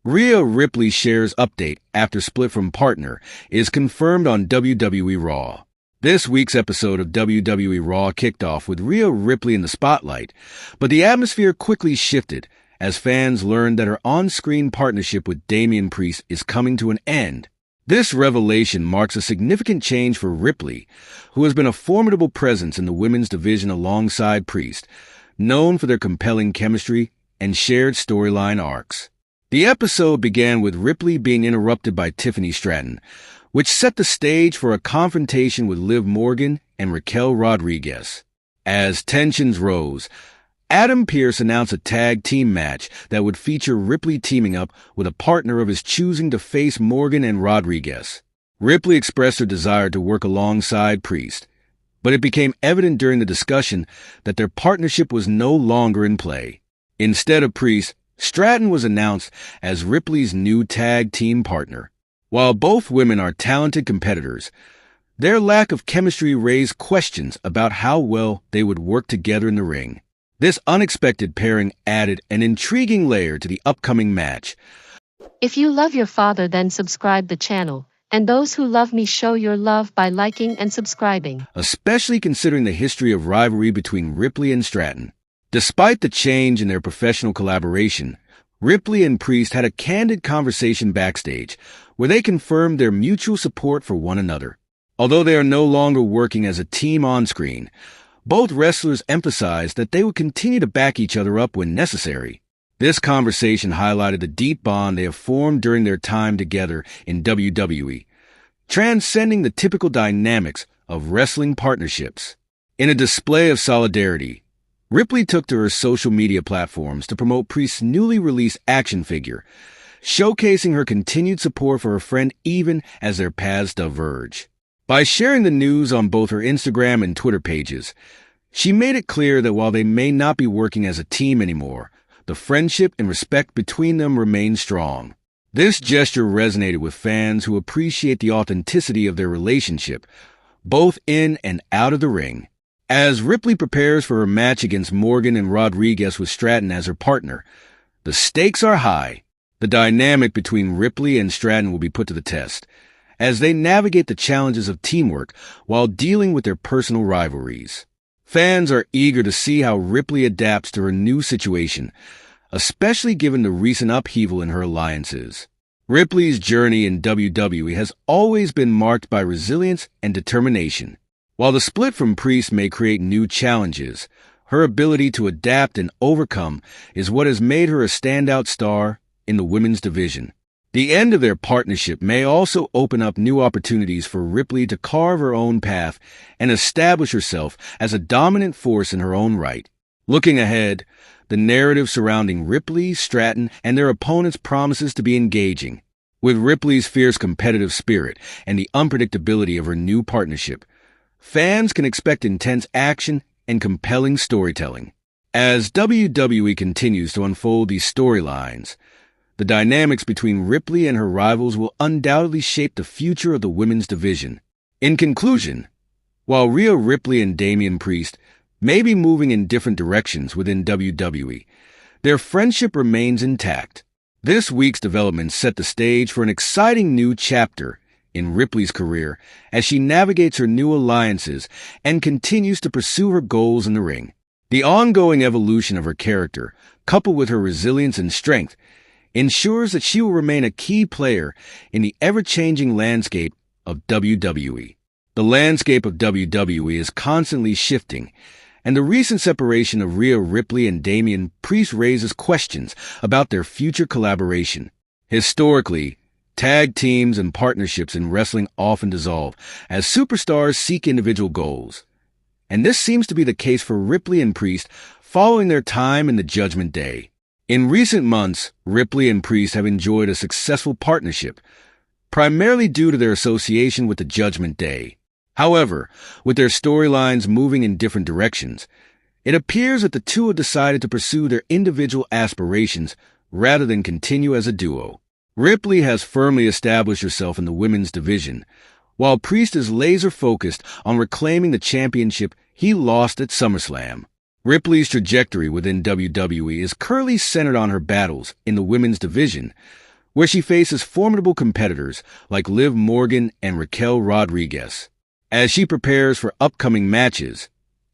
Rhea Ripley shares update after split from partner is confirmed on WWE RAW. This week's episode of WWE RAW kicked off with Rhea Ripley in the spotlight, but the atmosphere quickly shifted as fans learned that her on-screen partnership with Damian Priest is coming to an end. This revelation marks a significant change for Ripley, who has been a formidable presence in the women's division alongside Priest, known for their compelling chemistry and shared storyline arcs. The episode began with Ripley being interrupted by Tiffany Stratton, which set the stage for a confrontation with Liv Morgan and Raquel Rodriguez. As tensions rose, Adam Pearce announced a tag team match that would feature Ripley teaming up with a partner of his choosing to face Morgan and Rodriguez. Ripley expressed her desire to work alongside Priest, but it became evident during the discussion that their partnership was no longer in play. Instead of Priest, Stratton was announced as Ripley's new tag team partner. While both women are talented competitors, their lack of chemistry raised questions about how well they would work together in the ring. This unexpected pairing added an intriguing layer to the upcoming match. If you love your father, then subscribe the channel, and those who love me show your love by liking and subscribing. Especially considering the history of rivalry between Ripley and Stratton. Despite the change in their professional collaboration, Ripley and Priest had a candid conversation backstage where they confirmed their mutual support for one another. Although they are no longer working as a team on screen, both wrestlers emphasized that they would continue to back each other up when necessary. This conversation highlighted the deep bond they have formed during their time together in WWE, transcending the typical dynamics of wrestling partnerships. In a display of solidarity, Ripley took to her social media platforms to promote Priest's newly released action figure, showcasing her continued support for her friend even as their paths diverge. By sharing the news on both her Instagram and Twitter pages, she made it clear that while they may not be working as a team anymore, the friendship and respect between them remain strong. This gesture resonated with fans who appreciate the authenticity of their relationship, both in and out of the ring. As Ripley prepares for her match against Morgan and Rodriguez with Stratton as her partner, the stakes are high. The dynamic between Ripley and Stratton will be put to the test as they navigate the challenges of teamwork while dealing with their personal rivalries. Fans are eager to see how Ripley adapts to her new situation, especially given the recent upheaval in her alliances. Ripley's journey in WWE has always been marked by resilience and determination. While the split from Priest may create new challenges, her ability to adapt and overcome is what has made her a standout star in the women's division. The end of their partnership may also open up new opportunities for Ripley to carve her own path and establish herself as a dominant force in her own right. Looking ahead, the narrative surrounding Ripley, Stratton, and their opponents promises to be engaging. With Ripley's fierce competitive spirit and the unpredictability of her new partnership, fans can expect intense action and compelling storytelling. As WWE continues to unfold these storylines, the dynamics between Ripley and her rivals will undoubtedly shape the future of the women's division. In conclusion, while Rhea Ripley and Damian Priest may be moving in different directions within WWE, their friendship remains intact. This week's developments set the stage for an exciting new chapter in Ripley's career as she navigates her new alliances and continues to pursue her goals in the ring. The ongoing evolution of her character, coupled with her resilience and strength, ensures that she will remain a key player in the ever-changing landscape of WWE. The landscape of WWE is constantly shifting, and the recent separation of Rhea Ripley and Damian Priest raises questions about their future collaboration. Historically, tag teams and partnerships in wrestling often dissolve as superstars seek individual goals. And this seems to be the case for Ripley and Priest following their time in the Judgment Day. In recent months, Ripley and Priest have enjoyed a successful partnership, primarily due to their association with the Judgment Day. However, with their storylines moving in different directions, it appears that the two have decided to pursue their individual aspirations rather than continue as a duo. Ripley has firmly established herself in the women's division, while Priest is laser-focused on reclaiming the championship he lost at SummerSlam. Ripley's trajectory within WWE is currently centered on her battles in the women's division, where she faces formidable competitors like Liv Morgan and Raquel Rodriguez. As she prepares for upcoming matches,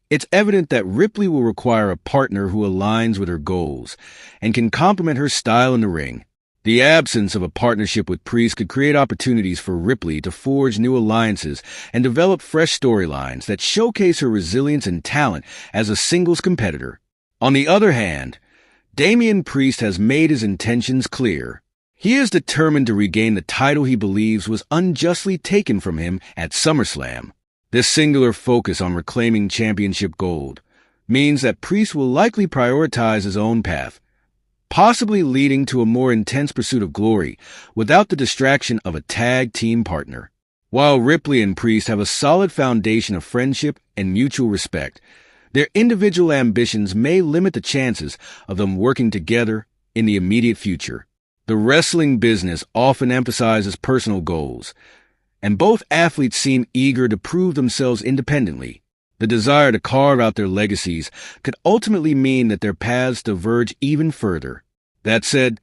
it's evident that Ripley will require a partner who aligns with her goals and can complement her style in the ring. The absence of a partnership with Priest could create opportunities for Ripley to forge new alliances and develop fresh storylines that showcase her resilience and talent as a singles competitor. On the other hand, Damian Priest has made his intentions clear. He is determined to regain the title he believes was unjustly taken from him at SummerSlam. This singular focus on reclaiming championship gold means that Priest will likely prioritize his own path, possibly leading to a more intense pursuit of glory without the distraction of a tag team partner. While Ripley and Priest have a solid foundation of friendship and mutual respect, their individual ambitions may limit the chances of them working together in the immediate future. The wrestling business often emphasizes personal goals, and both athletes seem eager to prove themselves independently. The desire to carve out their legacies could ultimately mean that their paths diverge even further. That said,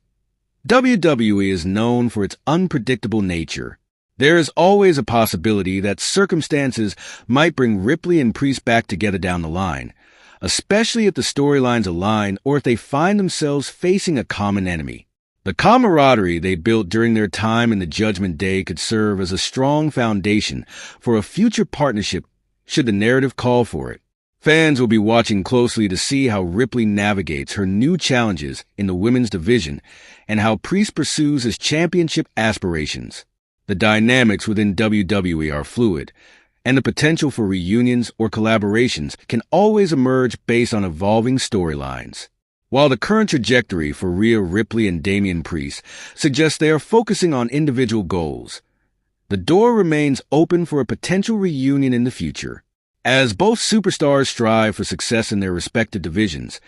WWE is known for its unpredictable nature. There is always a possibility that circumstances might bring Ripley and Priest back together down the line, especially if the storylines align or if they find themselves facing a common enemy. The camaraderie they built during their time in the Judgment Day could serve as a strong foundation for a future partnership should the narrative call for it. Fans will be watching closely to see how Ripley navigates her new challenges in the women's division and how Priest pursues his championship aspirations. The dynamics within WWE are fluid, and the potential for reunions or collaborations can always emerge based on evolving storylines. While the current trajectory for Rhea Ripley and Damian Priest suggests they are focusing on individual goals, the door remains open for a potential reunion in the future. As both superstars strive for success in their respective divisions,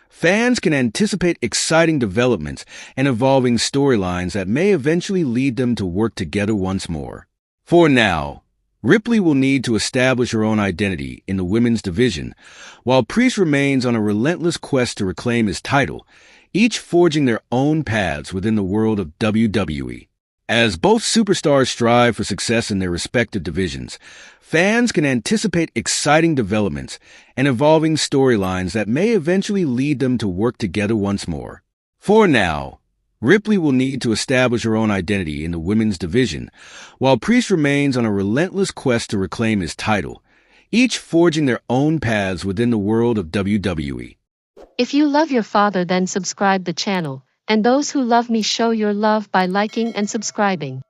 fans can anticipate exciting developments and evolving storylines that may eventually lead them to work together once more. For now, Ripley will need to establish her own identity in the women's division, while Priest remains on a relentless quest to reclaim his title, each forging their own paths within the world of WWE. As both superstars strive for success in their respective divisions, fans can anticipate exciting developments and evolving storylines that may eventually lead them to work together once more. For now, Ripley will need to establish her own identity in the women's division, while Priest remains on a relentless quest to reclaim his title, each forging their own paths within the world of WWE. If you love your father, then subscribe the channel, and those who love me show your love by liking and subscribing.